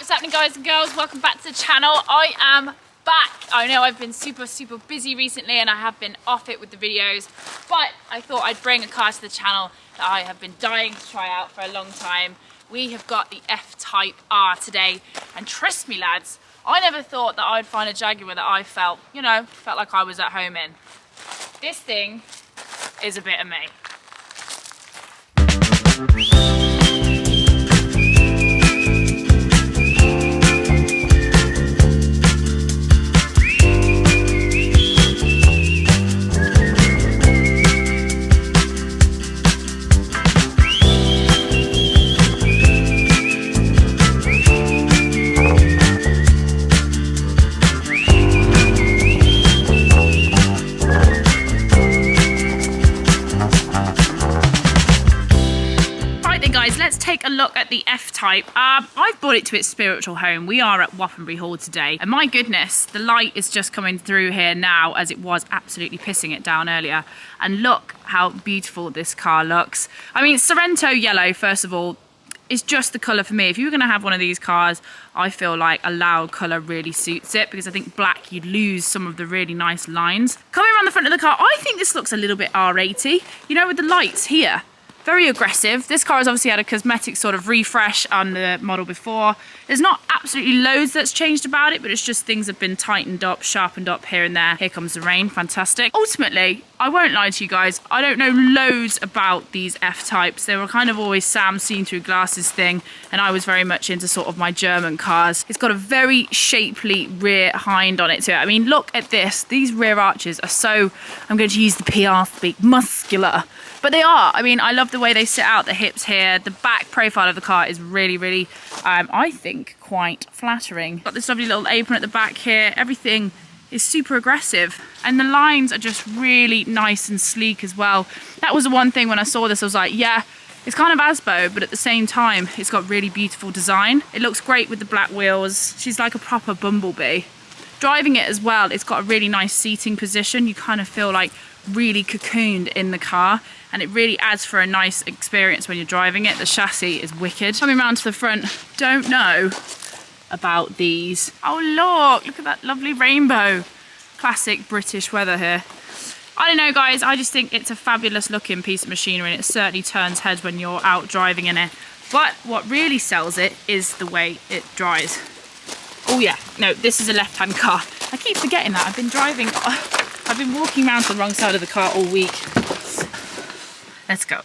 What's happening, guys and girls? Welcome back to the channel. I am back. I know I've been super busy recently and I have been off it with the videos, but I thought I'd bring a car to the channel that I have been dying to try out for a long time. We have got the F Type R today, and trust me lads, I never thought that I'd find a Jaguar that I felt like I was at home in. This thing is a bit of me. Let's take a look at the F Type. I've brought it to its spiritual home. We are at Wappenbury Hall today, and my goodness, the light is just coming through here now, as it was absolutely pissing it down earlier. And look how beautiful this car looks. I mean, Sorrento Yellow, first of all, is just the colour for me. If you were going to have one of these cars, I feel like a loud colour really suits it, because I think black, you'd lose some of the really nice lines. Coming around the front of the car, I think this looks a little bit R80, you know, with the lights here. Very aggressive. This car has obviously had a cosmetic sort of refresh on the model before. There's not absolutely loads that's changed about it, but it's just things have been tightened up, sharpened up here and there. Here comes the rain, fantastic. Ultimately, I won't lie to you guys, I don't know loads about these F-Types. They were kind of always Sam seen through glasses thing, and I was very much into sort of my German cars. It's got a very shapely rear hind on it too. I mean, look at this. These rear arches are so, I'm going to use the PR speak, muscular. But they are. I mean, I love the way they sit out the hips here. The back profile of the car is really, I think, quite flattering. Got this lovely little apron at the back here. Everything is super aggressive. And the lines are just really nice and sleek as well. That was the one thing when I saw this, I was like, yeah, it's kind of Asbo, but at the same time, it's got really beautiful design. It looks great with the black wheels. She's like a proper bumblebee. Driving it as well, it's got a really nice seating position. You kind of feel like really cocooned in the car, and it really adds for a nice experience when you're driving it. The chassis is wicked. Coming around to the front, don't know about these. Oh look at that lovely rainbow. Classic British weather here. I don't know guys, I just think it's a fabulous looking piece of machinery, and it certainly turns heads when you're out driving in it. But what really sells it is the way it drives. Oh yeah, no, this is a left-hand car. I keep forgetting that. I've been walking around to the wrong side of the car all week. Let's go.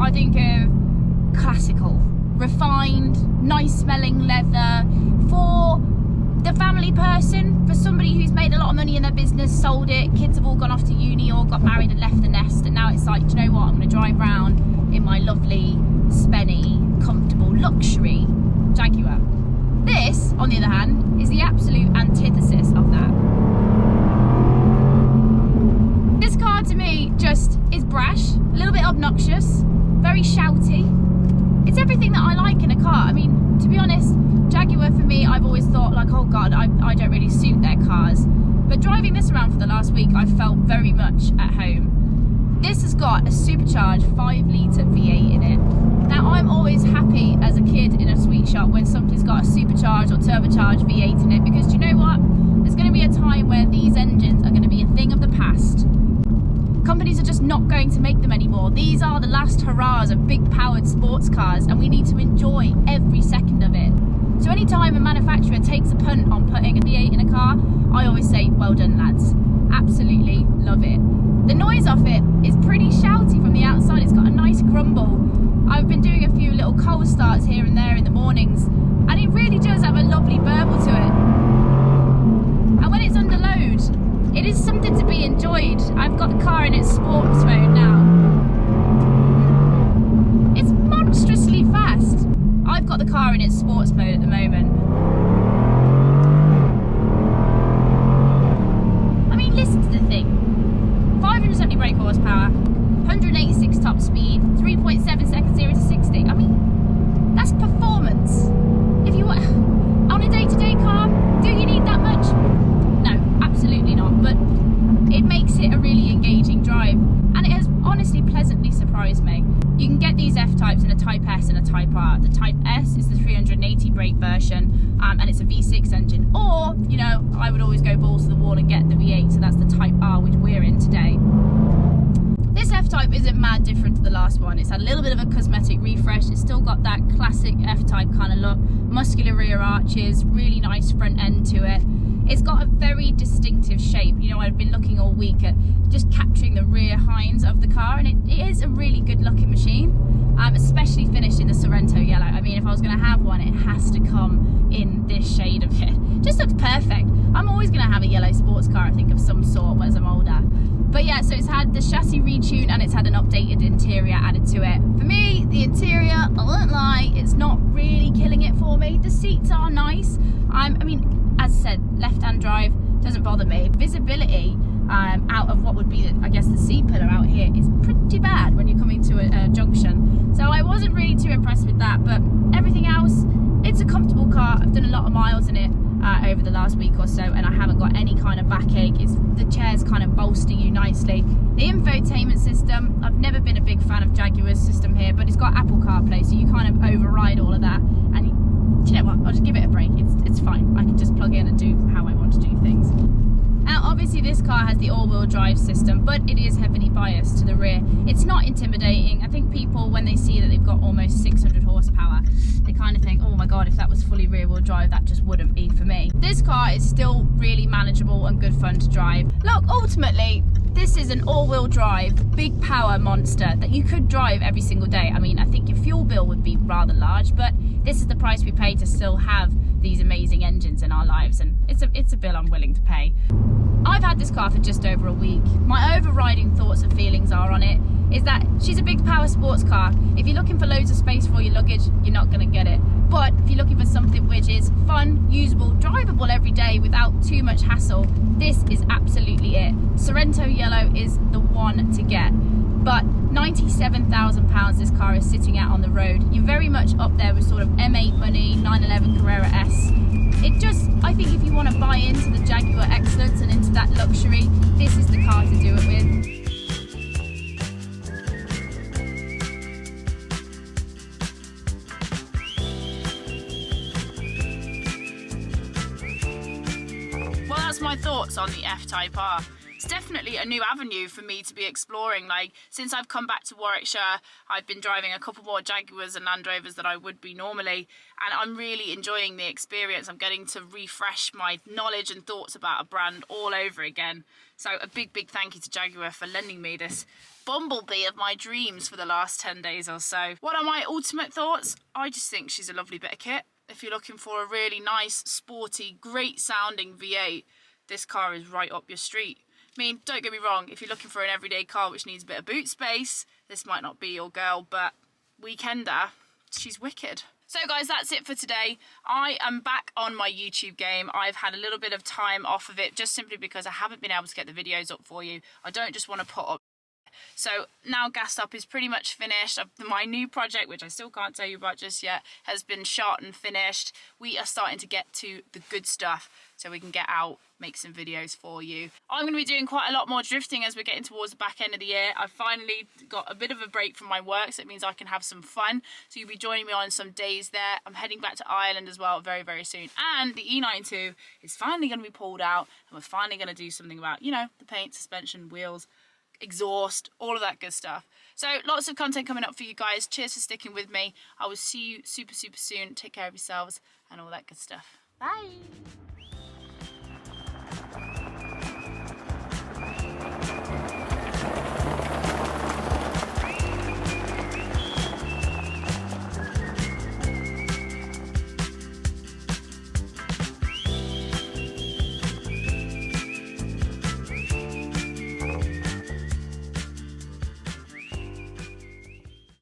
I think of classical, refined, nice smelling leather for the family person, for somebody who's made a lot of money in their business, sold it, kids have all gone off to uni or got married and left the nest, and now it's like, do you know what, I'm going to drive around in my lovely, spenny, comfortable, luxury Jaguar. This, on the other hand, is the absolute antithesis of that. This car to me just is brash, a little bit obnoxious, very shouty. It's everything that I like in a car. I mean, to be honest, Jaguar for me, I've always thought like, oh God, I don't really suit their cars. But driving this around for the last week, I felt very much at home. This has got a supercharged 5-litre V8 in it. Now, I'm always happy as a kid in a sweet shop when somebody's got a supercharged or turbocharged V8 in it, because do you know what? There's going to be a time where these engines are going to be a thing of the past. Companies are just not going to make them anymore. These are the last hurrahs of big powered sports cars, and we need to enjoy every second of it. So anytime a manufacturer takes a punt on putting a V8 in a car, I always say, well done lads. Absolutely love it. The noise off it is pretty shouty from the outside. It's got a nice grumble. I've been doing a few little cold starts here and there in the mornings, and it really does have a lovely burble to it. And when it's under load, it is something to be enjoyed. I've got the car in its sports mode now. It's monstrously fast. I've got the car honestly pleasantly surprised me. You can get these F-Types in a Type S and a Type R. The Type S is the 380 brake version, and it's a V6 engine. Or, you know, I would always go balls to the wall and get the V8, so that's the Type R, which we're in today. This F-Type isn't mad different to the last one. It's had a little bit of a cosmetic refresh. It's still got that classic F-Type kind of look. Muscular rear arches, really nice front end to it. It's got a very distinctive shape. You know, I've been looking all week at just capturing the rear hinds of the car, and it is a really good looking machine, especially finished in the Sorrento Yellow. I mean, if I was going to have one, it has to come in this shade of it. Just looks perfect. I'm always going to have a yellow sports car, I think, of some sort as I'm older. But yeah, so it's had the chassis retune and it's had an updated interior added to it. For me, the interior, I won't lie, it's not really killing it for me. The seats are nice. I mean, as I said, left-hand drive doesn't bother me. Visibility out of what would be, I guess, the C-pillar out here is pretty bad when you're coming to a junction. So I wasn't really too impressed with that, but everything else, it's a comfortable car. I've done a lot of miles in it over the last week or so, and I haven't got any kind of backache. The chair's kind of bolstering you nicely. The infotainment system, I've never been a big fan of Jaguar's system here, but it's got Apple CarPlay, so you kind of override all of that. And you know what, I'll just give it a break. It's fine. I can just plug in and do how I want to do things. Now, obviously this car has the all-wheel drive system, but it is heavily biased to the rear. It's not intimidating. I think people, when they see that they've got almost 600 horsepower, they kind of think, oh my god, if that was fully rear-wheel drive, that just wouldn't be for me. This car is still really manageable and good fun to drive. Look, ultimately, this is an all-wheel drive, big power monster that you could drive every single day. I mean, I think your fuel bill would be rather large, but this is the price we pay to still have these amazing engines in our lives, and it's a bill I'm willing to pay. I've had this car for just over a week. My overriding thoughts and feelings are on it is that she's a big power sports car. If you're looking for loads of space for your luggage, you're not going to get it. But if you're looking for something which is fun, usable, drivable every day without too much hassle, this is absolutely it. Sorrento Yellow is the one to get. But £97,000 this car is sitting out on the road. You're very much up there with sort of M8 money, 911 Carrera S. It just, I think if you want to buy into the Jaguar excellence and into that luxury, this is the car to do it with. Well, that's my thoughts on the F Type R. It's definitely a new avenue for me to be exploring. Like, since I've come back to Warwickshire, I've been driving a couple more Jaguars and Land Rovers than I would be normally, and I'm really enjoying the experience. I'm getting to refresh my knowledge and thoughts about a brand all over again. So a big thank you to Jaguar for lending me this bumblebee of my dreams for the last 10 days or so. What are my ultimate thoughts? I just think she's a lovely bit of kit. If you're looking for a really nice, sporty, great sounding V8, this car is right up your street. I mean, don't get me wrong, if you're looking for an everyday car which needs a bit of boot space, this might not be your girl, but weekender, she's wicked. So guys, that's it for today. I am back on my YouTube game. I've had a little bit of time off of it just simply because I haven't been able to get the videos up for you. I don't just want to put up. So now Gassed Up is pretty much finished. My new project, which I still can't tell you about just yet, has been shot and finished. We are starting to get to the good stuff so we can get out, make some videos for you. I'm going to be doing quite a lot more drifting as we're getting towards the back end of the year. I've finally got a bit of a break from my work, so it means I can have some fun. So you'll be joining me on some days there. I'm heading back to Ireland as well very soon. And the E92 is finally going to be pulled out, and we're finally going to do something about, you know, the paint, suspension, wheels, exhaust, all of that good stuff. So lots of content coming up for you guys. Cheers for sticking with me. I will see you super soon. Take care of yourselves and all that good stuff. Bye.